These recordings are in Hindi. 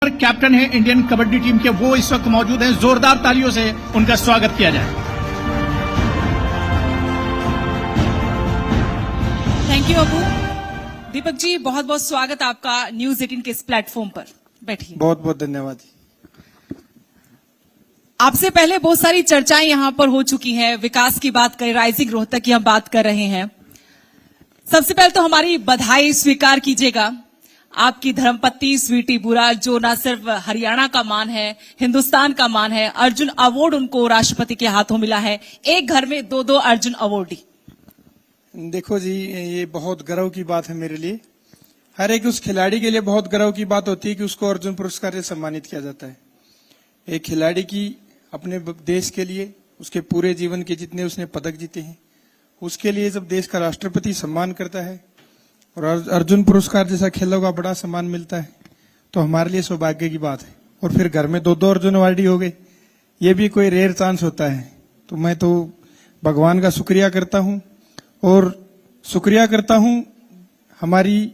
कैप्टन है इंडियन कबड्डी टीम के, वो इस वक्त मौजूद हैं। जोरदार तालियों से उनका स्वागत किया जाए। Thank you Abu. दीपक जी, बहुत बहुत स्वागत आपका न्यूज 18 के इस प्लेटफॉर्म पर। बैठिए। बहुत बहुत धन्यवाद। आपसे पहले बहुत सारी चर्चाएं यहां पर हो चुकी हैं। विकास की बात करें, राइजिंग रोहतक की हम बात कर रहे हैं। सबसे पहले तो हमारी बधाई स्वीकार कीजिएगा आपकी धर्मपत्नी स्वीटी बुरा, जो न सिर्फ हरियाणा का मान है, हिंदुस्तान का मान है। अर्जुन अवार्ड उनको राष्ट्रपति के हाथों मिला है। एक घर में दो अर्जुन अवार्डी। देखो जी, ये बहुत गर्व की बात है मेरे लिए। हर एक उस खिलाड़ी के लिए बहुत गर्व की बात होती है कि उसको अर्जुन पुरस्कार से सम्मानित किया जाता है। एक खिलाड़ी की अपने देश के लिए, उसके पूरे जीवन के जितने उसने पदक जीते हैं, उसके लिए जब देश का राष्ट्रपति सम्मान करता है और अर्जुन पुरस्कार जैसा खेलों का बड़ा सम्मान मिलता है, तो हमारे लिए सौभाग्य की बात है। और फिर घर में दो अर्जुन अवार्डी हो गए, ये भी कोई रेयर चांस होता है। तो मैं तो भगवान का शुक्रिया करता हूं और शुक्रिया करता हूं हमारी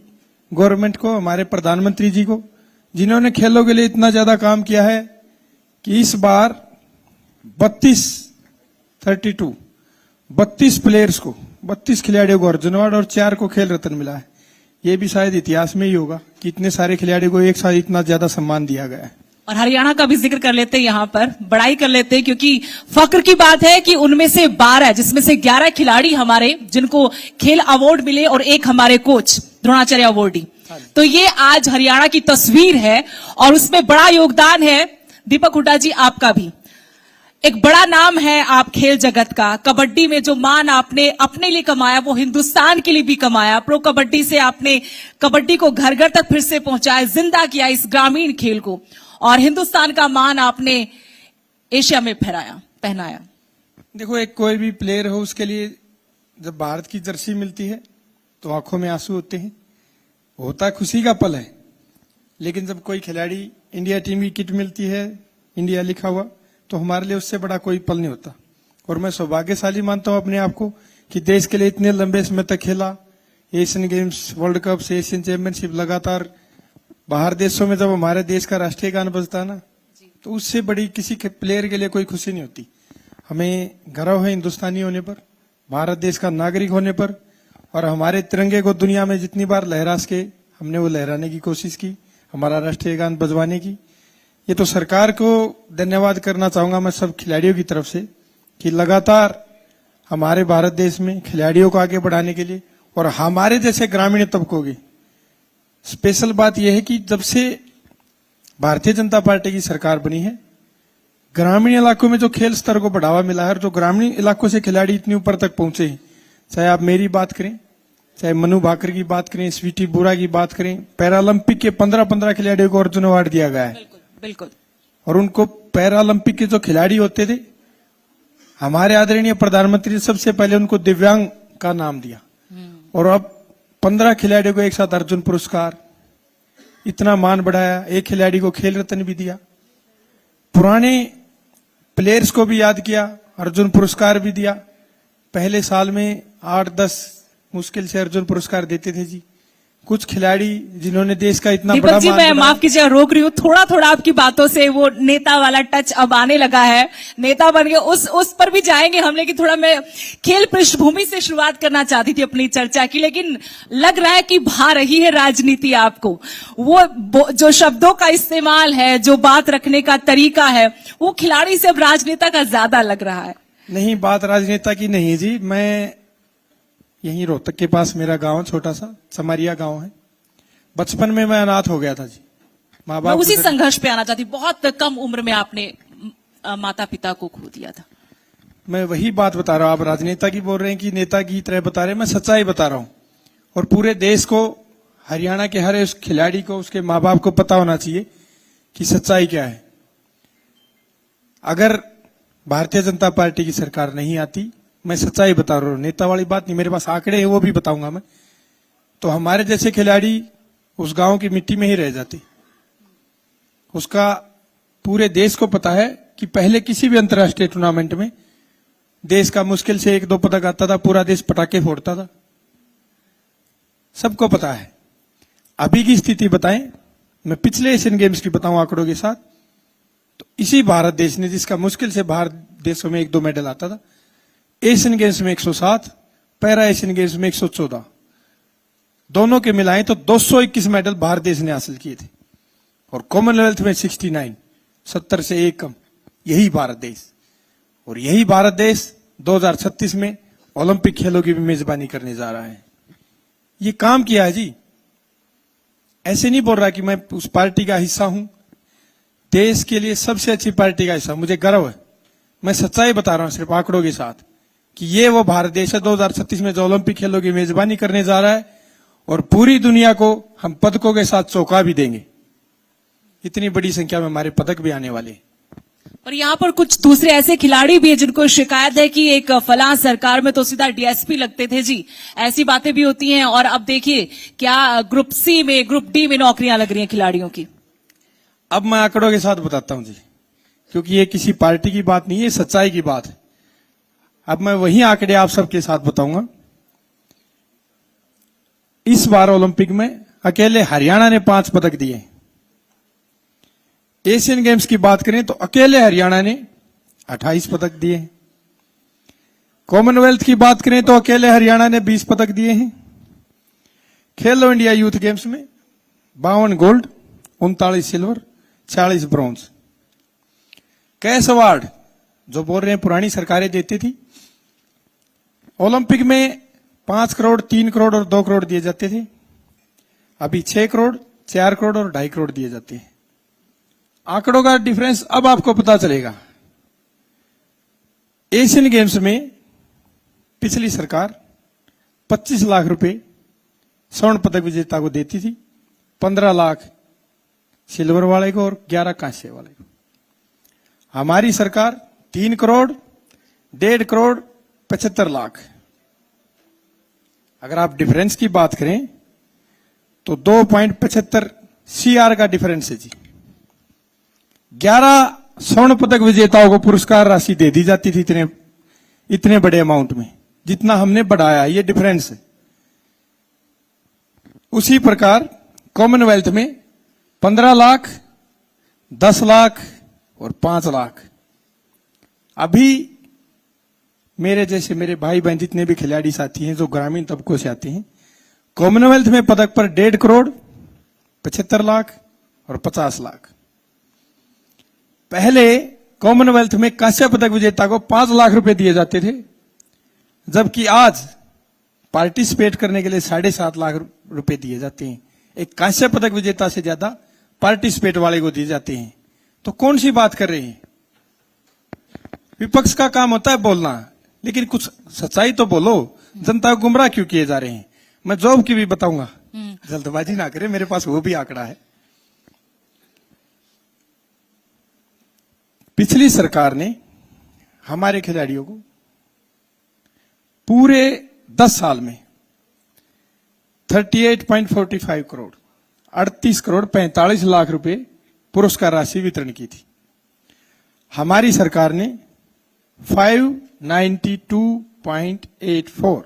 गवर्नमेंट को, हमारे प्रधानमंत्री जी को, जिन्होंने खेलों के लिए इतना ज्यादा काम किया है कि इस बार 32 प्लेयर्स को, 32 खिलाड़ियों को अर्जुन अवार्ड और 4 को खेल रत्न मिला है। ये भी शायद इतिहास में ही होगा कि इतने सारे खिलाड़ियों को एक साथ इतना ज्यादा सम्मान दिया गया है। और हरियाणा का भी जिक्र कर लेते हैं, यहाँ पर बड़ाई कर लेते हैं, क्योंकि फख्र की बात है कि उनमें से 12, जिसमें से 11 खिलाड़ी हमारे जिनको खेल अवार्ड मिले और एक हमारे कोच द्रोणाचार्य अवार्डी। तो ये आज हरियाणा की तस्वीर है और उसमें बड़ा योगदान है दीपक हुड्डा जी आपका भी। एक बड़ा नाम है आप खेल जगत का। कबड्डी में जो मान आपने अपने लिए कमाया, वो हिंदुस्तान के लिए भी कमाया। प्रो कबड्डी से आपने कबड्डी को घर घर तक फिर से पहुंचाया, जिंदा किया इस ग्रामीण खेल को, और हिंदुस्तान का मान आपने एशिया में पहनाया। देखो, एक कोई भी प्लेयर हो, उसके लिए जब भारत की जर्सी मिलती है तो आंखों में आंसू होते हैं, होता खुशी का पल है। लेकिन जब कोई खिलाड़ी इंडिया टीम की किट मिलती है, इंडिया लिखा हुआ, तो हमारे लिए उससे बड़ा कोई पल नहीं होता। और मैं सौभाग्यशाली मानता हूं अपने आप को कि देश के लिए इतने लंबे समय तक खेला। Asian games, world cup, Asian championship, लगातार बाहर देशों में जब हमारे देश का राष्ट्रीय गान बजता है ना, तो उससे बड़ी किसी के प्लेयर के लिए कोई खुशी नहीं होती। हमें गर्व है हिंदुस्तानी होने पर, भारत देश का नागरिक होने पर, और हमारे तिरंगे को दुनिया में जितनी बार लहरा सके हमने वो लहराने की कोशिश की, हमारा राष्ट्रीय गान बजवाने की। ये तो सरकार को धन्यवाद करना चाहूंगा मैं सब खिलाड़ियों की तरफ से कि लगातार हमारे भारत देश में खिलाड़ियों को आगे बढ़ाने के लिए, और हमारे जैसे ग्रामीण तबकों की स्पेशल बात यह है कि जब से भारतीय जनता पार्टी की सरकार बनी है, ग्रामीण इलाकों में जो खेल स्तर को बढ़ावा मिला है और जो ग्रामीण इलाकों से खिलाड़ी इतनी ऊपर तक पहुंचे हैं, चाहे आप मेरी बात करें, चाहे मनु भाकर की बात करें, स्वीटी बुरा की बात करें, पैरालंपिक के 15 खिलाड़ियों को अर्जुन अवार्ड दिया गया है। बिल्कुल। और उनको पैरालंपिक के जो खिलाड़ी होते थे, हमारे आदरणीय प्रधानमंत्री ने सबसे पहले उनको दिव्यांग का नाम दिया, और अब 15 खिलाड़ियों को एक साथ अर्जुन पुरस्कार, इतना मान बढ़ाया। एक खिलाड़ी को खेल रत्न भी दिया, पुराने प्लेयर्स को भी याद किया, अर्जुन पुरस्कार भी दिया। पहले साल में 8-10 मुश्किल से अर्जुन पुरस्कार देते थे जी। कुछ खिलाड़ी जिन्होंने देश का इतना बड़ा जी, मैं माफ कीजिए, रोक रही हूँ। थोड़ा आपकी बातों से वो नेता वाला टच अब आने लगा है, नेता बन गए, उस पर भी जाएंगे हम। लेकिन थोड़ा मैं खेल पृष्ठभूमि से शुरुआत करना चाहती थी अपनी चर्चा की, लेकिन लग रहा है कि भा रही है राजनीति आपको। वो जो शब्दों का इस्तेमाल है, जो बात रखने का तरीका है, वो खिलाड़ी से अब राजनेता का ज्यादा लग रहा है। नहीं, बात राजनेता की नहीं है जी। मैं यहीं रोहतक के पास मेरा गांव, छोटा सा समरिया गांव है। बचपन में मैं अनाथ हो गया था जी। माँ बाप उसी संघर्ष पे आना चाहती। बहुत कम उम्र में आपने माता पिता को खो दिया था। मैं वही बात बता रहा हूँ। आप राजनेता की बोल रहे हैं कि नेता की तरह बता रहे हैं, मैं सच्चाई बता रहा हूँ। और पूरे देश को, हरियाणा के हर उस खिलाड़ी को, उसके माँ बाप को पता होना चाहिए कि सच्चाई क्या है। अगर भारतीय जनता पार्टी की सरकार नहीं आती, मैं सच्चाई बता रहा हूँ, नेता वाली बात नहीं, मेरे पास आंकड़े हैं वो भी बताऊंगा मैं, तो हमारे जैसे खिलाड़ी उस गांव की मिट्टी में ही रह जाते। उसका पूरे देश को पता है कि पहले किसी भी अंतर्राष्ट्रीय टूर्नामेंट में देश का मुश्किल से 1-2 पदक आता था, पूरा देश पटाखे फोड़ता था, सबको पता है। अभी की स्थिति बताएं, मैं पिछले एशियन गेम्स की बताऊं आंकड़ों के साथ, तो इसी भारत देश ने, जिसका मुश्किल से बाहर देशों में 1-2 मेडल आता था, एशियन गेम्स में 107, पैरा एशियन गेम्स में 114, दोनों के मिलाएं तो 221 मेडल भारत देश ने हासिल किए थे। और कॉमनवेल्थ में 69, 70 से एक कम, यही भारत देश। और यही भारत देश 2036 में ओलंपिक खेलों की भी मेजबानी करने जा रहा है। ये काम किया है जी। ऐसे नहीं बोल रहा कि मैं उस पार्टी का हिस्सा हूं, देश के लिए सबसे अच्छी पार्टी का हिस्सा, मुझे गर्व है। मैं सच्चाई बता रहा हूं सिर्फ आंकड़ों के साथ कि ये वो भारत देश है 2036 में जो ओलंपिक खेलों की मेजबानी करने जा रहा है, और पूरी दुनिया को हम पदकों के साथ चौंका भी देंगे। इतनी बड़ी संख्या में हमारे पदक भी आने वाले हैं। और यहाँ पर कुछ दूसरे ऐसे खिलाड़ी भी हैं जिनको शिकायत है कि एक फलां सरकार में तो सीधा डीएसपी लगते थे जी, ऐसी बातें भी होती हैं। और अब देखिए क्या ग्रुप सी में, ग्रुप डी में नौकरियां लग रही हैं खिलाड़ियों की। अब मैं आंकड़ों के साथ बताता हूं जी, क्योंकि ये किसी पार्टी की बात नहीं है, सच्चाई की बात है। अब मैं वही आंकड़े आप सबके साथ बताऊंगा। इस बार ओलंपिक में अकेले हरियाणा ने 5 पदक दिए। एशियन गेम्स की बात करें तो अकेले हरियाणा ने 28 पदक दिए हैं। कॉमनवेल्थ की बात करें तो अकेले हरियाणा ने 20 पदक दिए हैं। खेलो इंडिया यूथ गेम्स में 52 gold, 39 silver, 40 bronze. Cash award जो बोल रहे हैं पुरानी सरकारें देती थी, ओलंपिक में 5 करोड़, 3 करोड़ और 2 करोड़ दिए जाते थे। अभी 6 करोड़, 4 करोड़ और 2.5 करोड़ दिए जाते हैं। आंकड़ों का डिफरेंस अब आपको पता चलेगा। एशियन गेम्स में पिछली सरकार 25 लाख रुपए स्वर्ण पदक विजेता को देती थी, 15 लाख सिल्वर वाले को और 11 कांस्य वाले को। हमारी सरकार 3 करोड़, 1.5 करोड़, 75 लाख। अगर आप डिफरेंस की बात करें तो 2.75 CR का डिफरेंस है जी। 11 स्वर्ण पदक विजेताओं को पुरस्कार राशि दे दी जाती थी इतने बड़े अमाउंट में, जितना हमने बढ़ाया, ये डिफरेंस है। उसी प्रकार कॉमनवेल्थ में 15 लाख, 10 लाख और 5 लाख। अभी मेरे भाई बहन जितने भी खिलाड़ी साथी हैं जो ग्रामीण तबकों से आते हैं, कॉमनवेल्थ में पदक पर 1.5 करोड़, 75 लाख और 50 लाख। पहले कॉमनवेल्थ में कांस्य पदक विजेता को 5 लाख रुपए दिए जाते थे, जबकि आज पार्टिसिपेट करने के लिए 7.5 लाख रुपए दिए जाते हैं। एक कांस्य पदक विजेता से ज्यादा पार्टिसिपेट वाले को दिए जाते हैं। तो कौन सी बात कर रहे हैं? विपक्ष का काम होता है बोलना, लेकिन कुछ सच्चाई तो बोलो। जनता को गुमराह क्यों किए जा रहे हैं? मैं जॉब की भी बताऊंगा, जल्दबाजी ना करें, मेरे पास वो भी आंकड़ा है। पिछली सरकार ने हमारे खिलाड़ियों को पूरे 10 साल में 38.45 करोड़, 38 करोड़ 45 लाख रुपए पुरस्कार राशि वितरण की थी। हमारी सरकार ने 592.84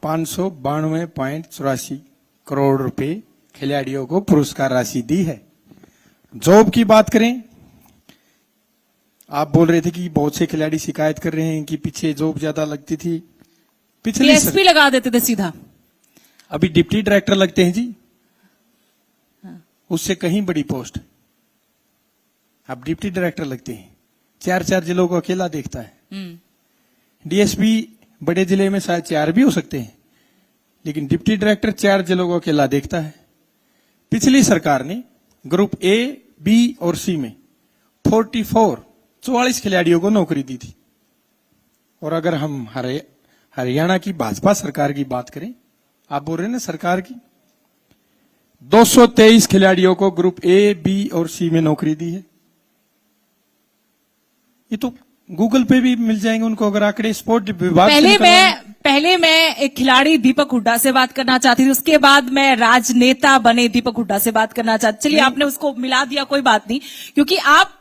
592.84 करोड़ रुपए खिलाड़ियों को पुरस्कार राशि दी है। जॉब की बात करें, आप बोल रहे थे कि बहुत से खिलाड़ी शिकायत कर रहे हैं कि पीछे जॉब ज्यादा लगती थी। पिछली डीएसपी लगा देते थे सीधा, अभी डिप्टी डायरेक्टर लगते हैं जी। उससे कहीं बड़ी पोस्ट, अब डिप्टी डायरेक्टर लगते हैं, 4 जिलों को अकेला देखता है। डीएसपी बड़े जिले में शायद 4 भी हो सकते हैं, लेकिन डिप्टी डायरेक्टर 4 जिलों को अकेला देखता है। पिछली सरकार ने ग्रुप A, B और C में 44 खिलाड़ियों को नौकरी दी थी। और अगर हम हरियाणा की भाजपा सरकार की बात करें, आप बोल रहे हैं ना सरकार की, 223 खिलाड़ियों को ग्रुप A, B और C में नौकरी दी है। ये तो गूगल पे भी मिल जाएंगे उनको, अगर आंकड़े स्पोर्ट विभाग पहले मैं एक खिलाड़ी दीपक हुड्डा से बात करना चाहती थी, उसके बाद मैं राजनेता बने दीपक हुड्डा से बात करना चाहती। चलिए आपने उसको मिला दिया, कोई बात नहीं, क्योंकि आप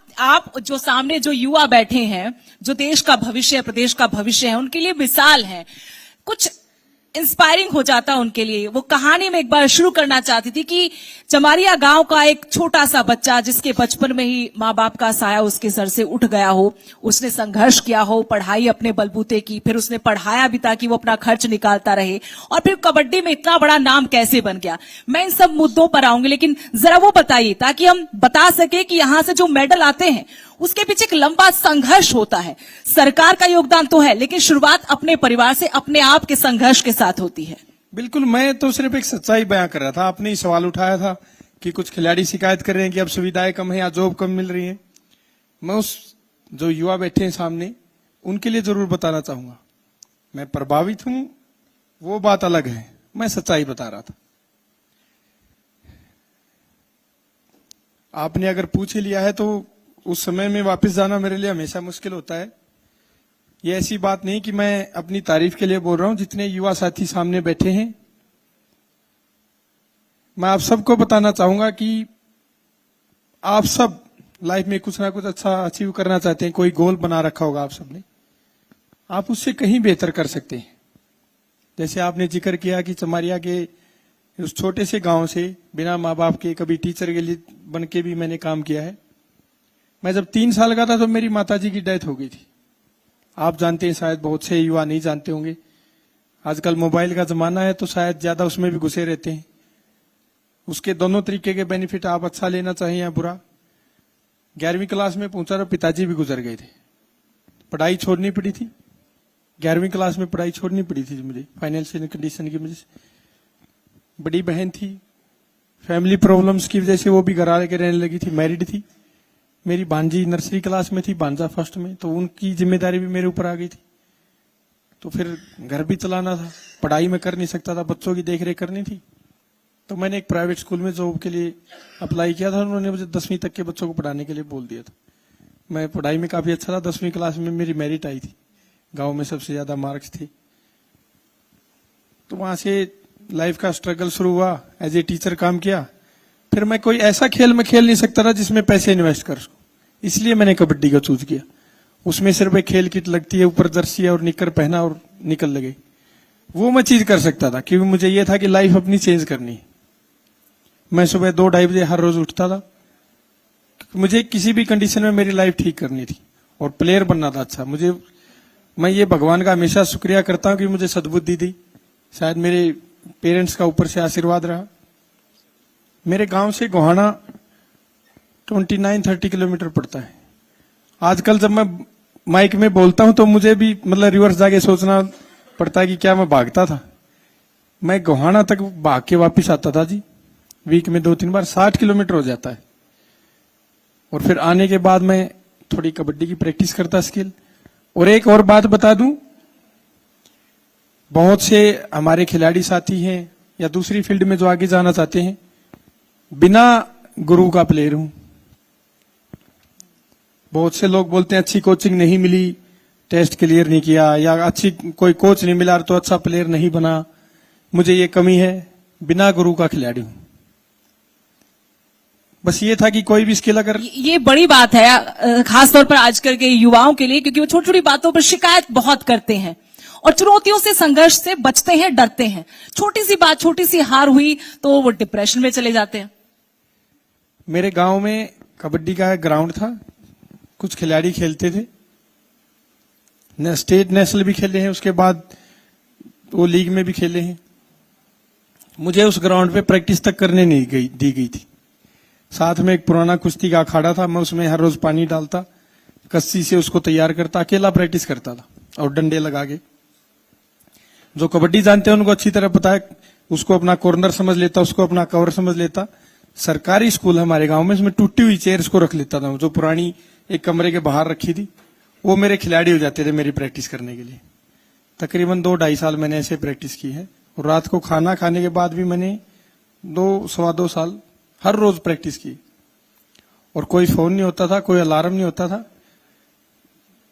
जो सामने जो युवा बैठे हैं, जो देश का भविष्य, प्रदेश का भविष्य है, उनके लिए मिसाल है। कुछ इंस्पायरिंग हो जाता उनके लिए। वो कहानी में एक बार शुरू करना चाहती थी कि चमारिया गांव का एक छोटा सा बच्चा जिसके बचपन में ही माँ बाप का साया उसके सर से उठ गया हो, उसने संघर्ष किया हो, पढ़ाई अपने बलबूते की, फिर उसने पढ़ाया भी ताकि वो अपना खर्च निकालता रहे, और फिर कबड्डी में इतना बड़ा नाम कैसे बन गया। मैं इन सब मुद्दों पर आऊंगी, लेकिन जरा वो बताइए ताकि हम बता सके कि यहां से जो मेडल आते हैं उसके पीछे एक लंबा संघर्ष होता है। सरकार का योगदान तो है, लेकिन शुरुआत अपने परिवार से, अपने आप के संघर्ष के साथ होती है। बिल्कुल, मैं तो सिर्फ एक सच्चाई बयां कर रहा था। आपने ही सवाल उठाया था कि कुछ खिलाड़ी शिकायत कर रहे हैं कि अब सुविधाएं कम है या जॉब कम मिल रही है। मैं उस जो युवा बैठे हैं सामने उनके लिए जरूर बताना चाहूंगा, मैं प्रभावित हूं वो बात अलग है, मैं सच्चाई बता रहा था। आपने अगर पूछ ही लिया है तो उस समय में वापस जाना मेरे लिए हमेशा मुश्किल होता है। ये ऐसी बात नहीं कि मैं अपनी तारीफ के लिए बोल रहा हूं। जितने युवा साथी सामने बैठे हैं, मैं आप सबको बताना चाहूंगा कि आप सब लाइफ में कुछ ना कुछ अच्छा अचीव करना चाहते हैं। कोई गोल बना रखा होगा आप सबने, आप उससे कहीं बेहतर कर सकते हैं। जैसे आपने जिक्र किया कि चमारिया के उस छोटे से गांव से बिना माँ बाप के, कभी टीचर के लिए बन के भी मैंने काम किया है। मैं जब 3 साल का था तो मेरी माताजी की डेथ हो गई थी। आप जानते हैं, शायद बहुत से युवा नहीं जानते होंगे। आजकल मोबाइल का जमाना है तो शायद ज्यादा उसमें भी घुसे रहते हैं। उसके दोनों तरीके के बेनिफिट, आप अच्छा लेना चाहिए या बुरा। 11वीं क्लास में पहुंचा तो पिताजी भी गुजर गए थे, पढ़ाई छोड़नी पड़ी थी। 11वीं क्लास में पढ़ाई छोड़नी पड़ी थी मुझे, फाइनेंशियल कंडीशन की वजह से। बड़ी बहन थी, फैमिली प्रॉब्लम्स की वजह से वो भी घर आके रहने लगी थी, मैरिड थी। मेरी भांजी नर्सरी क्लास में थी, भांजा फर्स्ट में, तो उनकी जिम्मेदारी भी मेरे ऊपर आ गई थी। तो फिर घर भी चलाना था, पढ़ाई में कर नहीं सकता था, बच्चों की देखरेख करनी थी। तो मैंने एक प्राइवेट स्कूल में जॉब के लिए अप्लाई किया था। उन्होंने मुझे 10वीं तक के बच्चों को पढ़ाने के लिए बोल दिया था। मैं पढ़ाई में काफी अच्छा था। 10वीं क्लास में मेरी मेरिट आई थी, गांव में सबसे ज्यादा मार्क्स थे। तो वहां से लाइफ का स्ट्रगल शुरू हुआ। एज ए टीचर काम किया। फिर मैं कोई ऐसा खेल में खेल नहीं सकता था जिसमें पैसे इन्वेस्ट कर सकूं, इसलिए मैंने कबड्डी का चूज किया। उसमें सिर्फ एक खेल किट लगती है, ऊपर जर्सी और निकर पहना और निकल लगे, वो मैं चीज कर सकता था, क्योंकि मुझे यह था कि लाइफ अपनी चेंज करनी है। मैं सुबह 2-2:30 बजे हर रोज उठता था, मुझे किसी भी कंडीशन में मेरी लाइफ ठीक करनी थी और प्लेयर बनना था अच्छा। मैं ये भगवान का हमेशा शुक्रिया करता हूं कि मुझे सद्बुद्धि दी। शायद मेरे पेरेंट्स का ऊपर से आशीर्वाद रहा। मेरे गांव से गोहाना 29-30 किलोमीटर पड़ता है। आजकल जब मैं माइक में बोलता हूं तो मुझे भी मतलब रिवर्स जाके सोचना पड़ता है कि क्या मैं भागता था। मैं गोहाना तक भाग के वापिस आता था जी, वीक में 2-3 बार। 60 किलोमीटर हो जाता है। और फिर आने के बाद मैं थोड़ी कबड्डी की प्रैक्टिस करता स्किल। और एक और बात बता दूं, बहुत से हमारे खिलाड़ी साथी हैं या दूसरी फील्ड में जो आगे जाना चाहते हैं, बिना गुरु का प्लेयर हूं। बहुत से लोग बोलते हैं अच्छी कोचिंग नहीं मिली, टेस्ट क्लियर नहीं किया, या अच्छी कोई कोच नहीं मिला तो अच्छा प्लेयर नहीं बना। मुझे ये कमी है, बिना गुरु का खिलाड़ी हूं। बस ये था कि कोई भी स्किल अगर, ये बड़ी बात है खासतौर पर आजकल के युवाओं के लिए, क्योंकि वो छोटी छोटी बातों पर शिकायत बहुत करते हैं और चुनौतियों से, संघर्ष से बचते हैं, डरते हैं। छोटी सी बात, छोटी सी हार हुई तो वो डिप्रेशन में चले जाते हैं। मेरे गांव में कबड्डी का ग्राउंड था, कुछ खिलाड़ी खेलते थे, स्टेट नेशनल भी खेले हैं, उसके बाद वो लीग में भी खेले हैं। मुझे उस ग्राउंड पे प्रैक्टिस तक करने नहीं दी गई थी। साथ में एक पुराना कुश्ती का अखाड़ा था, मैं उसमें हर रोज पानी डालता, कस्सी से उसको तैयार करता, अकेला प्रैक्टिस करता था और डंडे लगा के। जो कबड्डी जानते हैं उनको अच्छी तरह पता है, उसको अपना कॉर्नर समझ लेता, उसको अपना कवर समझ लेता। सरकारी स्कूल हमारे गांव में, उसमें टूटी हुई चेयर्स को रख लेता था, जो पुरानी एक कमरे के बाहर रखी थी। वो मेरे खिलाड़ी हो जाते थे मेरी प्रैक्टिस करने के लिए। तकरीबन 2-2.5 साल मैंने ऐसे प्रैक्टिस की है। और रात को खाना खाने के बाद भी मैंने 2-2.25 साल हर रोज प्रैक्टिस की। और कोई फोन नहीं होता था, कोई अलार्म नहीं होता था।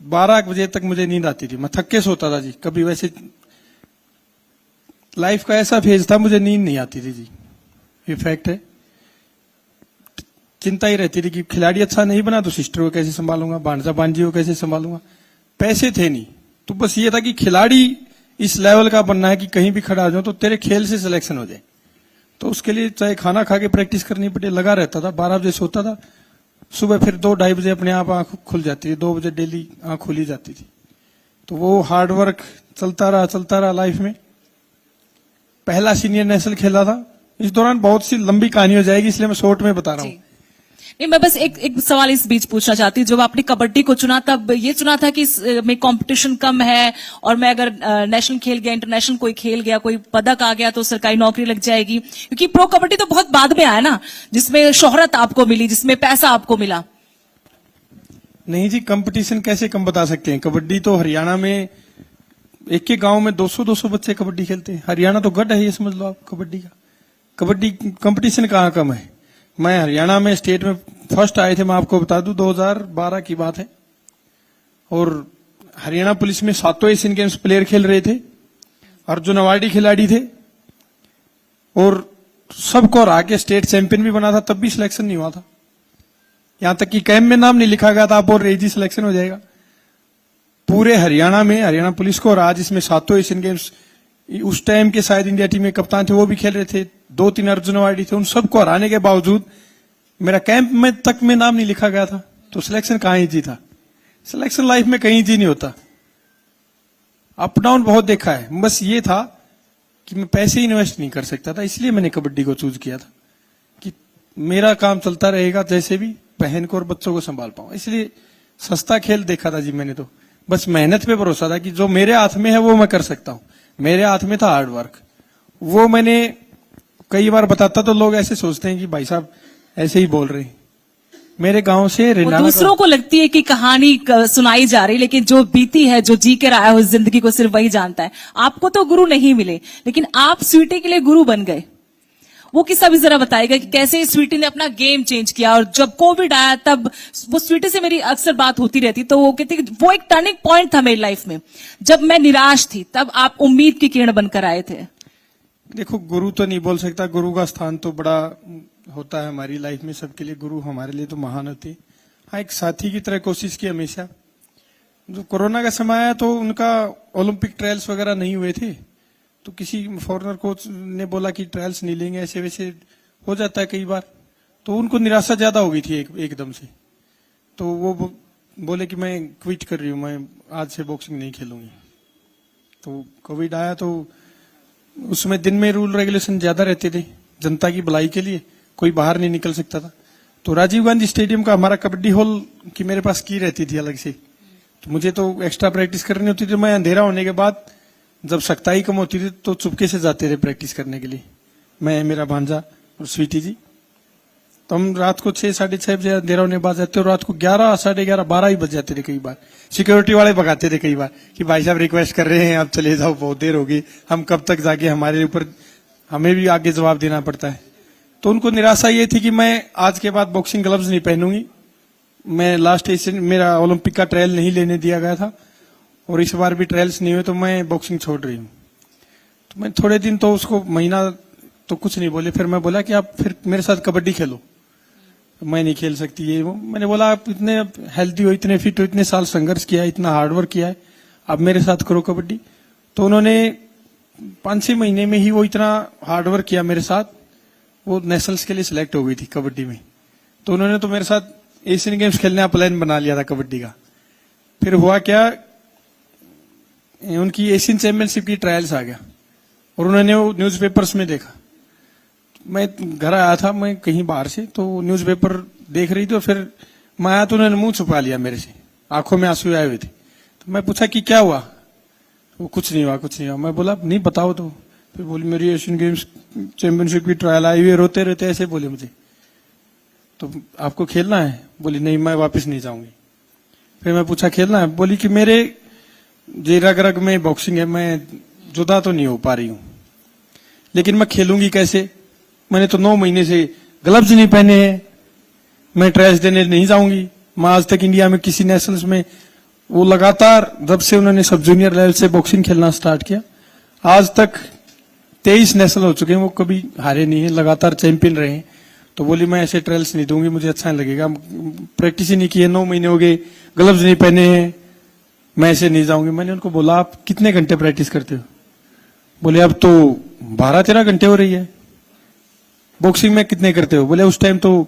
12 बजे तक मुझे नींद आती थी, मैं थक के सोता था जी। कभी वैसे लाइफ का ऐसा फेज था, मुझे नींद नहीं आती थी जी, ये फैक्ट है। चिंता ही रहती थी कि खिलाड़ी अच्छा नहीं बना तो सिस्टर को कैसे संभालूंगा, भांजा भांजी को कैसे संभालूंगा। पैसे थे नहीं, तो बस ये था कि खिलाड़ी इस लेवल का बनना है कि कहीं भी खड़ा हो जाओ तो तेरे खेल से सिलेक्शन हो जाए। तो उसके लिए चाहे खाना खा के प्रैक्टिस करनी पड़े, लगा रहता था। 12 बजे सोता था, सुबह फिर 2-2:30 बजे अपने आप आंख खुल जाती थी, 2 बजे डेली आंख खुली जाती थी। तो वो हार्ड वर्क चलता रहा लाइफ में। पहला सीनियर नेशनल खेला था। इस दौरान बहुत सी लंबी कहानी हो जाएगी, इसलिए मैं शॉर्ट में बता रहा हूँ। नहीं, मैं बस एक सवाल इस बीच पूछना चाहती हूँ। जब आपने कबड्डी को चुना तब ये चुना था कि में कंपटीशन कम है और मैं अगर नेशनल खेल गया, इंटरनेशनल कोई खेल गया, कोई पदक आ गया तो सरकारी नौकरी लग जाएगी? क्योंकि प्रो कबड्डी तो बहुत बाद में आया ना, जिसमें शोहरत आपको मिली, जिसमें पैसा आपको मिला। नहीं जी, कंपटीशन कैसे कम बता सकते हैं? कबड्डी तो हरियाणा में एक गांव में 200-200 बच्चे कबड्डी खेलते हैं। हरियाणा तो गढ़ है, ये समझ लो आप कबड्डी का। कबड्डी कंपटीशन कहाँ कम है? मैं हरियाणा में स्टेट में फर्स्ट आए थे, मैं आपको बता दूं 2012 की बात है। और हरियाणा पुलिस में 7 एशियन गेम्स प्लेयर खेल रहे थे, अर्जुन अवार्डी खिलाड़ी थे, और सबको हरा के स्टेट चैंपियन भी बना था, तब भी सिलेक्शन नहीं हुआ था। यहां तक कि कैंप में नाम नहीं लिखा गया था, आप और रेजी सिलेक्शन हो जाएगा। पूरे हरियाणा में हरियाणा पुलिस को हरा, जिसमें 7 एशियन गेम्स, उस टाइम के शायद इंडिया टीम में कप्तान थे, वो भी खेल रहे थे, 2-3 अर्जुन अवार्डी थे। उन सबको हराने के बावजूद मेरा कैंप में तक में नाम नहीं लिखा गया था, तो सिलेक्शन कहां ही जी था? सिलेक्शन लाइफ में कहीं जी नहीं होता। अप डाउन बहुत देखा है। बस ये था कि मैं पैसे इन्वेस्ट नहीं कर सकता था, इसलिए मैंने कबड्डी को चूज किया था कि मेरा काम चलता रहेगा, जैसे भी बहन को और बच्चों को संभाल पाऊं। इसलिए सस्ता खेल देखा था जी मैंने। तो बस मेहनत पे भरोसा था कि जो मेरे हाथ में है वो मैं कर सकता हूं। मेरे हाथ में था हार्ड वर्क। वो मैंने कई बार बताता तो लोग ऐसे सोचते हैं कि भाई साहब ऐसे ही बोल रहे हैं। मेरे गांव से वो दूसरों को लगती है कि कहानी सुनाई जा रही, लेकिन जो बीती है, जो जी कर आया हो इस जिंदगी को, सिर्फ वही जानता है। आपको तो गुरु नहीं मिले, लेकिन आप स्वीटी के लिए गुरु बन गए। वो किस्सा भी जरा बताएगा कि कैसे स्वीटी ने अपना गेम चेंज किया। और जब कोविड आया तब वो स्वीटी से मेरी अक्सर बात होती रहती, तो वो कहती वो एक टर्निंग पॉइंट था मेरी लाइफ में। जब मैं निराश थी तब आप उम्मीद की किरण बनकर आए थे। देखो, गुरु तो नहीं बोल सकता, गुरु का स्थान तो बड़ा होता है हमारी लाइफ में। सबके लिए गुरु हमारे लिए तो महान होते हैं। हाँ, एक साथी की तरह कोशिश की हमेशा। जो कोरोना का समय आया तो उनका ओलंपिक ट्रायल्स वगैरह नहीं हुए थे, तो किसी फॉरेनर कोच ने बोला कि ट्रायल्स नहीं लेंगे, ऐसे वैसे हो जाता है कई बार। तो उनको निराशा ज्यादा हो गई थी एकदम से। तो वो बोले कि मैं क्विट कर रही हूँ, मैं आज से बॉक्सिंग नहीं खेलूंगी। तो कोविड आया तो उसमें दिन में रूल रेगुलेशन ज्यादा रहते थे जनता की भलाई के लिए, कोई बाहर नहीं निकल सकता था। तो राजीव गांधी स्टेडियम का हमारा कबड्डी हॉल की मेरे पास की रहती थी अलग से, तो मुझे तो एक्स्ट्रा प्रैक्टिस करनी होती थी। मैं अंधेरा होने के बाद जब सख्ताई कम होती थी तो चुपके से जाते थे प्रैक्टिस करने के लिए, मैं, मेरा भांजा और स्वीटी जी। तो हम रात को 6-6:30 बजे अंधेरा होने के बाद जाते, और रात को 11, 11:30, 12 ही बज जाते थे कई बार। सिक्योरिटी वाले भगाते थे कई बार कि भाई साहब रिक्वेस्ट कर रहे हैं, आप चले जाओ, बहुत देर होगी, हम कब तक जाके, हमारे ऊपर हमें भी आगे जवाब देना पड़ता है। तो उनको निराशा ये थी कि मैं आज के बाद बॉक्सिंग ग्लव्स नहीं पहनूंगी। मैं लास्ट एशियन, मेरा ओलंपिक का ट्रायल नहीं लेने दिया गया था, और इस बार भी ट्रायल्स नहीं हुए, तो मैं बॉक्सिंग छोड़ रही हूँ। तो मैं थोड़े दिन तो उसको महीना तो कुछ नहीं बोले, फिर मैं बोला कि आप फिर मेरे साथ कबड्डी खेलो। मैं नहीं खेल सकती ये वो। मैंने बोला आप इतने हेल्दी हो, इतने फिट हो, इतने साल संघर्ष किया है, इतना हार्डवर्क किया है, अब मेरे साथ करो कबड्डी। तो उन्होंने 5-6 महीने में ही वो इतना हार्डवर्क किया मेरे साथ, वो नेशनल्स के लिए सिलेक्ट हो गई थी कबड्डी में। तो उन्होंने तो मेरे साथ एशियन गेम्स खेलने का प्लान बना लिया था कबड्डी का। फिर हुआ क्या, उनकी एशियन चैंपियनशिप की ट्रायल्स आ गया, और उन्होंने वो न्यूज़पेपर्स में देखा। मैं घर आया था, मैं कहीं बाहर से, तो न्यूज़पेपर देख रही थी, और फिर मैं आया तो उन्होंने मुंह छुपा लिया मेरे से, आंखों में आंसू आए हुए थे। तो मैं पूछा कि क्या हुआ? वो कुछ नहीं हुआ, कुछ नहीं हुआ। मैं बोला नहीं बताओ। तो फिर बोली मेरी एशियन गेम्स चैंपियनशिप की ट्रायल आई हुई, रोते रोते ऐसे बोले मुझे, तो आपको खेलना है? बोली नहीं, मैं वापस नहीं जाऊंगी। फिर मैं पूछा खेलना है? बोली कि मेरे जे रग रग में बॉक्सिंग है, मैं जुदा तो नहीं हो पा रही हूं, लेकिन मैं खेलूंगी कैसे? मैंने तो 9 महीने से ग्लव्स नहीं पहने हैं, मैं ट्रायल्स देने नहीं जाऊंगी। मैं आज तक इंडिया में किसी नेशनल्स में, वो लगातार जब से उन्होंने सब जूनियर लेवल से बॉक्सिंग खेलना स्टार्ट किया, आज तक 23 नेशनल हो चुके हैं, वो कभी हारे नहीं है, लगातार चैंपियन रहे हैं। तो बोली मैं ऐसे ट्रायल्स नहीं दूंगी, मुझे अच्छा नहीं लगेगा, प्रैक्टिस ही नहीं की है, 9 महीने हो गए, ग्लव्स नहीं पहने हैं, मैं ऐसे नहीं जाऊंगी। मैंने उनको बोला आप कितने घंटे प्रैक्टिस करते हो? बोले अब तो 12-13 घंटे हो रही है। बॉक्सिंग में कितने करते हो? बोले उस टाइम तो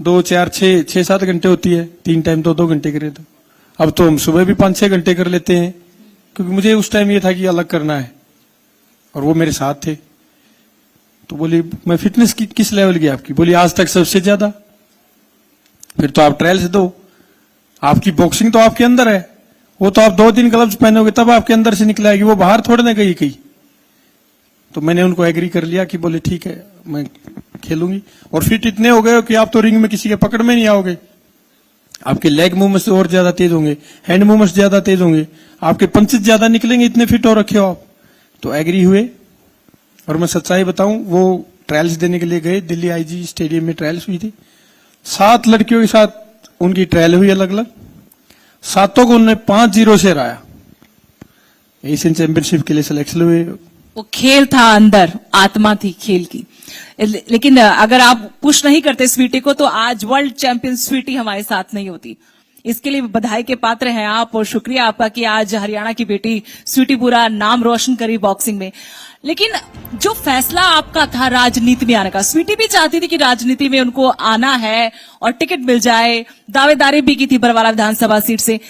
2, 4, 6-7 घंटे होती है, 3 टाइम तो 2 घंटे करे। तो अब तो हम सुबह भी 5-6 घंटे कर लेते हैं, क्योंकि मुझे उस टाइम ये था कि अलग करना है और वो मेरे साथ थे। तो बोली मैं फिटनेस की किस लेवल की आपकी? बोली आज तक सबसे ज्यादा। फिर तो आप ट्रायल से दो, आपकी बॉक्सिंग तो आपके अंदर है, वो तो आप 2-3 ग्लव्स पहनोगे तब आपके अंदर से निकल आएगी, वो बाहर थोड़े ना गई कहीं। तो मैंने उनको एग्री कर लिया कि बोले ठीक है मैं खेलूंगी। और फिट इतने हो गए कि आप तो रिंग में किसी के पकड़ में नहीं आओगे, आपके लेग मूवमेंट्स और ज्यादा तेज होंगे, हैंड मूवमेंट्स ज्यादा तेज होंगे, आपके पंचेस ज्यादा निकलेंगे, इतने फिट हो रखे हो आप। तो एग्री हुए। और मैं सच्चाई बताऊं, वो ट्रायल्स देने के लिए गए, दिल्ली आईजी स्टेडियम में ट्रायल्स हुई थी। 7 लड़कियों के साथ उनकी ट्रायल हुई अलग अलग, 7 को उन्होंने 5-0 से हराया। एशियन चैंपियनशिप के लिए सिलेक्शन हुए। वो खेल था अंदर, आत्मा थी खेल की। लेकिन अगर आप पुश नहीं करते स्वीटी को तो आज वर्ल्ड चैंपियन स्वीटी हमारे साथ नहीं होती। इसके लिए बधाई के पात्र हैं आप और शुक्रिया आपका कि आज हरियाणा की बेटी स्वीटी पूरा नाम रोशन करी बॉक्सिंग में। लेकिन जो फैसला आपका था राजनीति में आने का, स्वीटी भी चाहती थी कि राजनीति में उनको आना है और टिकट मिल जाए, दावेदारी भी की थी बरवाला विधानसभा सीट से।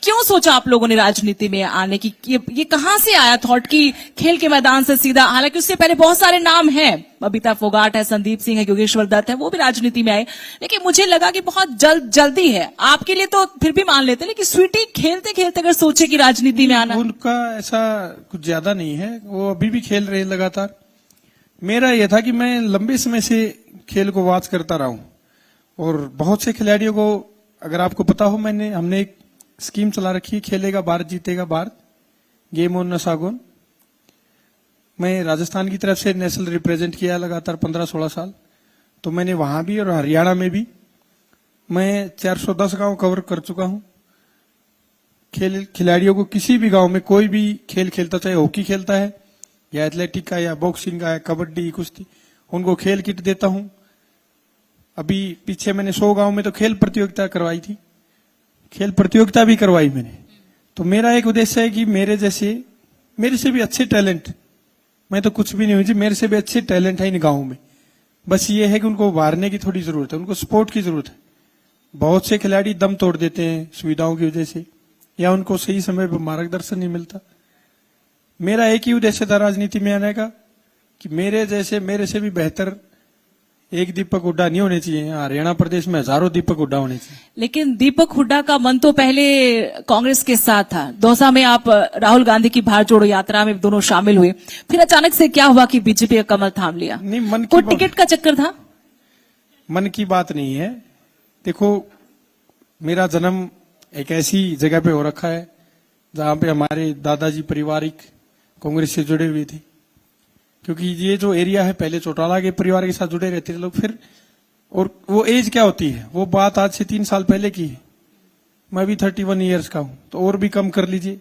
क्यों सोचा आप लोगों ने राजनीति में आने की? ये कहां से आया थॉट कि खेल के मैदान से सीधा? हालांकि उससे पहले बहुत सारे नाम हैं, बबीता फोगाट है, संदीप सिंह है, योगेश्वर दत्त है, वो भी राजनीति में आए। लेकिन मुझे लगा कि बहुत जल्दी है आपके लिए, तो फिर भी मान लेते, लेकिन स्वीटी खेलते खेलते अगर सोचे कि राजनीति में आना। उनका ऐसा कुछ ज्यादा नहीं है, वो अभी भी खेल रहे हैं लगातार। मेरा यह था कि मैं लंबे समय से खेल को वॉच करता रहा हूं और बहुत से खिलाड़ियों को, अगर आपको पता हो, हमने एक स्कीम चला रखी है, खेलेगा भारत जीतेगा भारत, गेम ऑन नशागोन। मैं राजस्थान की तरफ से नेशनल रिप्रेजेंट किया लगातार 15-16 साल, तो मैंने वहां भी और हरियाणा में भी मैं 410 गांव कवर कर चुका हूं। खिलाड़ियों को किसी भी गांव में कोई भी खेल खेलता, चाहे हॉकी खेलता है या एथलेटिक का या बॉक्सिंग का है, कबड्डी, कुश्ती, उनको खेल किट देता हूं। अभी पीछे मैंने 100 गांव में तो खेल प्रतियोगिता करवाई थी, खेल प्रतियोगिता भी करवाई मैंने। तो मेरा एक उद्देश्य है कि मेरे से भी अच्छे टैलेंट, मैं तो कुछ भी नहीं हुई जी, मेरे से भी अच्छे टैलेंट है इन गांवों में। बस ये है कि उनको उभारने की थोड़ी जरूरत है, उनको सपोर्ट की जरूरत है। बहुत से खिलाड़ी दम तोड़ देते हैं सुविधाओं की वजह से, या उनको सही समय पर मार्गदर्शन नहीं मिलता। मेरा एक ही उद्देश्य था राजनीति में आने का कि मेरे से भी बेहतर एक दीपक हुड्डा नहीं होने चाहिए। हरियाणा प्रदेश में हजारों दीपक हुड्डा होने चाहिए। लेकिन दीपक हुड्डा का मन तो पहले कांग्रेस के साथ था। दौसा में आप राहुल गांधी की भारत जोड़ो यात्रा में दोनों शामिल हुए, फिर अचानक से क्या हुआ कि बीजेपी का कमल थाम लिया? नहीं, मन की कोई टिकट का चक्कर था? मन की बात नहीं है। देखो, मेरा जन्म एक ऐसी जगह पे हो रखा है जहां पे हमारे दादाजी पारिवारिक कांग्रेस से जुड़े हुए थे, क्योंकि ये जो एरिया है पहले चौटाला के परिवार के साथ जुड़े रहते थे लोग। फिर और वो एज क्या होती है, वो बात आज से 3 साल पहले की है। मैं भी 31 ईयर्स का हूं, तो और भी कम कर लीजिए,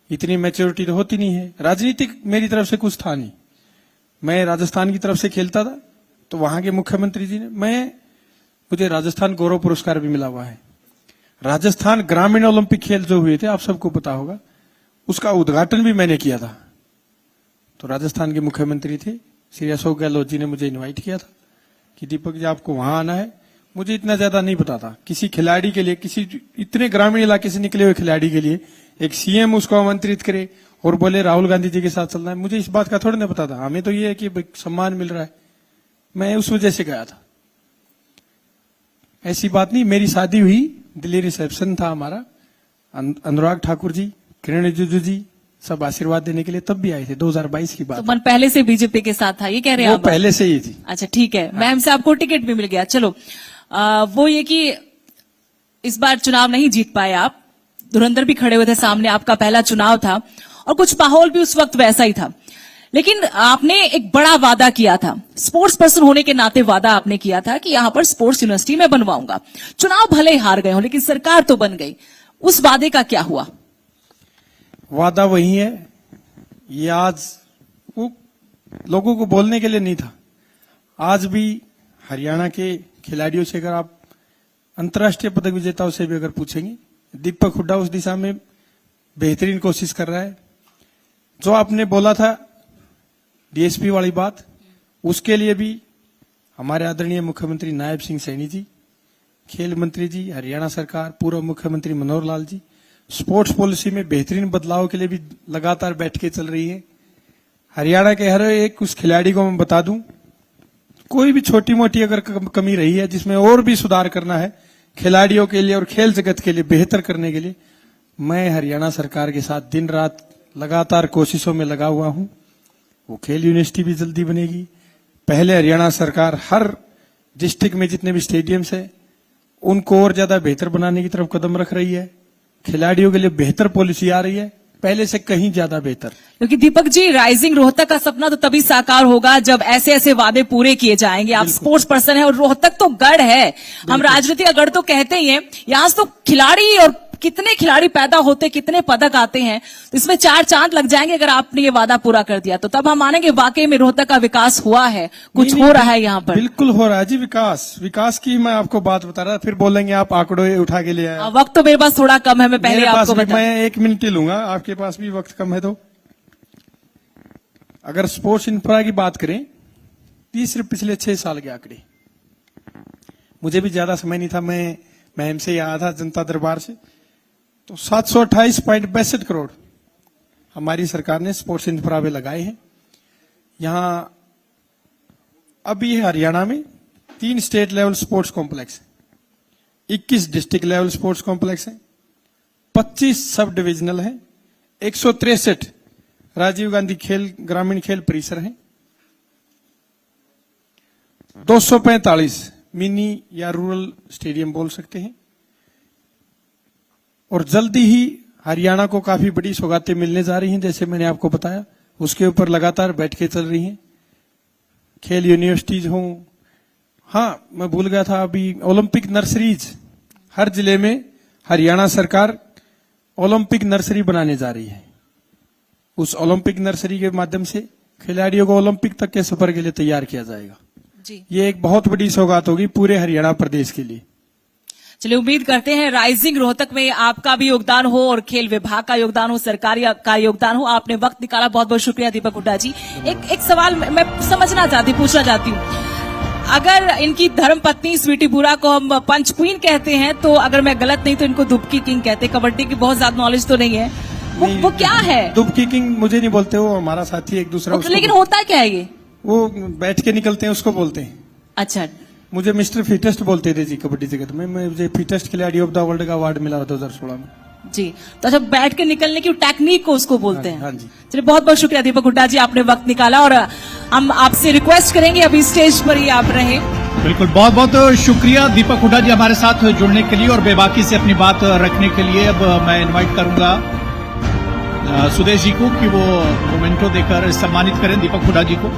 इतनी मैच्योरिटी तो होती नहीं है। राजनीतिक मेरी तरफ से कुछ था नहीं। मैं राजस्थान की तरफ से खेलता था, तो वहां के मुख्यमंत्री जी ने मुझे राजस्थान गौरव पुरस्कार भी मिला हुआ है। राजस्थान ग्रामीण ओलंपिक खेल जो हुए थे, आप सबको पता होगा, उसका उद्घाटन भी मैंने किया था। तो राजस्थान के मुख्यमंत्री थे श्री अशोक गहलोत जी ने मुझे इनवाइट किया था कि दीपक जी आपको वहां आना है। मुझे इतना ज्यादा नहीं पता था किसी खिलाड़ी के लिए, किसी इतने ग्रामीण इलाके से निकले हुए खिलाड़ी के लिए एक सीएम उसको आमंत्रित करे और बोले राहुल गांधी जी के साथ चलना है। मुझे इस बात का थोड़ा ना पता था। हमें तो ये है कि सम्मान मिल रहा है, मैं उस वजह से गया था। ऐसी बात नहीं। मेरी शादी हुई, दिल्ली रिसेप्शन था हमारा, अनुराग ठाकुर जी, किरण रिजिजू जी सब आशीर्वाद देने के लिए तब भी आए थे। 2022 की बात। तो मन पहले से बीजेपी के साथ था, ये कह रहे हैं वो आप? पहले से ही थी। अच्छा, ठीक है। मैम से आपको टिकट भी मिल गया। चलो, वो ये कि इस बार चुनाव नहीं जीत पाए आप, धुरंधर भी खड़े हुए थे सामने, आपका पहला चुनाव था और कुछ माहौल भी उस वक्त वैसा ही था। लेकिन आपने एक बड़ा वादा किया था, स्पोर्ट्स पर्सन होने के नाते वादा आपने किया था कि यहां पर स्पोर्ट्स यूनिवर्सिटी में बनवाऊंगा। चुनाव भले ही हार गए हो, लेकिन सरकार तो बन गई। उस वादे का क्या हुआ? वादा वही है, ये आज वो लोगों को बोलने के लिए नहीं था। आज भी हरियाणा के खिलाड़ियों से अगर आप, अंतर्राष्ट्रीय पदक विजेताओं से भी अगर पूछेंगे, दीपक हुड्डा उस दिशा में बेहतरीन कोशिश कर रहा है। जो आपने बोला था डीएसपी वाली बात, उसके लिए भी हमारे आदरणीय मुख्यमंत्री नायब सिंह सैनी जी, खेल मंत्री जी, हरियाणा सरकार, पूर्व मुख्यमंत्री मनोहर लाल जी स्पोर्ट्स पॉलिसी में बेहतरीन बदलाव के लिए भी लगातार बैठकें चल रही है। हरियाणा के हर एक उस खिलाड़ी को मैं बता दूं, कोई भी छोटी मोटी अगर कमी रही है जिसमें और भी सुधार करना है खिलाड़ियों के लिए और खेल जगत के लिए बेहतर करने के लिए, मैं हरियाणा सरकार के साथ दिन रात लगातार कोशिशों में लगा हुआ हूं। वो खेल यूनिवर्सिटी भी जल्दी बनेगी। पहले हरियाणा सरकार हर डिस्ट्रिक्ट में जितने भी स्टेडियम्स है उनको और ज्यादा बेहतर बनाने की तरफ कदम रख रही है। खिलाड़ियों के लिए बेहतर पॉलिसी आ रही है, पहले से कहीं ज्यादा बेहतर। क्योंकि दीपक जी, राइजिंग रोहतक का सपना तो तभी साकार होगा जब ऐसे ऐसे वादे पूरे किए जाएंगे। आप स्पोर्ट्स पर्सन है और रोहतक तो गढ़ है, हम राजनीति का गढ़ तो कहते ही हैं। यहाँ से तो खिलाड़ी और कितने खिलाड़ी पैदा होते, कितने पदक आते हैं, तो इसमें 4 चांद लग जाएंगे अगर आपने ये वादा पूरा कर दिया तो। तब हम मानेंगे वाकई में रोहतक का विकास हुआ है, कुछ हो रहा है यहाँ पर। बिल्कुल हो रहा है जी विकास की मैं आपको बात बता रहा, फिर बोलेंगे आप आंकड़े उठा के ले आए। वक्त तो मेरे पास थोड़ा कम है, मैं पहले आपको बता, मैं 1 मिनट ही लूंगा, आपके पास भी वक्त कम है। तो अगर स्पोर्ट्स इंफ्रा की बात करें, सिर्फ पिछले 6 साल के आंकड़े, मुझे भी ज्यादा समय नहीं था, मैं महम से आया था जनता दरबार से, तो 728.62 करोड़ हमारी सरकार ने स्पोर्ट्स इंफ्रा पे लगाए हैं। यहां अभी हरियाणा में 3 स्टेट लेवल स्पोर्ट्स कॉम्प्लेक्स है, 21 डिस्ट्रिक्ट लेवल स्पोर्ट्स कॉम्प्लेक्स है, 25 सब डिविजनल है, 163 राजीव गांधी ग्रामीण खेल परिसर है, 245 मिनी या रूरल स्टेडियम बोल सकते हैं। और जल्दी ही हरियाणा को काफी बड़ी सौगातें मिलने जा रही हैं, जैसे मैंने आपको बताया, उसके ऊपर लगातार बैठकें चल रही हैं। खेल यूनिवर्सिटीज हों, हाँ मैं भूल गया था, अभी ओलंपिक नर्सरीज हर जिले में हरियाणा सरकार ओलंपिक नर्सरी बनाने जा रही है। उस ओलंपिक नर्सरी के माध्यम से खिलाड़ियों को ओलंपिक तक के सफर के लिए तैयार किया जाएगा जी। ये एक बहुत बड़ी सौगात होगी पूरे हरियाणा प्रदेश के लिए। चलिए, उम्मीद करते हैं राइजिंग रोहतक में आपका भी योगदान हो और खेल विभाग का योगदान हो, सरकारी का योगदान हो। आपने वक्त निकाला, बहुत बहुत शुक्रिया दीपक हुड्डा जी। एक सवाल मैं पूछना चाहती हूँ, अगर इनकी धर्मपत्नी स्वीटी बुरा को हम पंच क्वीन कहते हैं, तो अगर मैं गलत नहीं तो इनको दुबकी किंग कहते हैं। कबड्डी की बहुत ज्यादा नॉलेज तो नहीं है, वो क्या है? दुबकी किंग मुझे नहीं बोलते, वो हमारा साथी एक दूसरा। लेकिन होता क्या है ये? वो बैठ के निकलते हैं उसको बोलते हैं। अच्छा, मुझे मिस्टर फिटेस्ट बोलते थे जी कबड्डी जगत में। मुझे फिटेस्ट खिलाड़ी ऑफ द वर्ल्ड का अवार्ड मिला 2016 में जी। तो अच्छा, बैठ के निकलने की टेक्निक को उसको बोलते हैं। हाँ जी। चलिए, बहुत बहुत शुक्रिया दीपक हुड्डा जी, आपने वक्त निकाला और हम आपसे रिक्वेस्ट करेंगे अभी स्टेज पर ही आप रहे। बिल्कुल, बहुत बहुत शुक्रिया दीपक हुड्डा जी हमारे साथ जुड़ने के लिए और बेबाकी से अपनी बात रखने के लिए। अब मैं इनवाइट करूंगा सुदेश जी को कि वो मोमेंटो देकर सम्मानित करें दीपक हुड्डा जी को।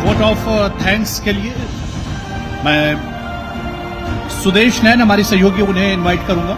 वोट ऑफ थैंक्स के लिए मैं सुदेश नैन हमारी सहयोगी उन्हें इनवाइट करूंगा।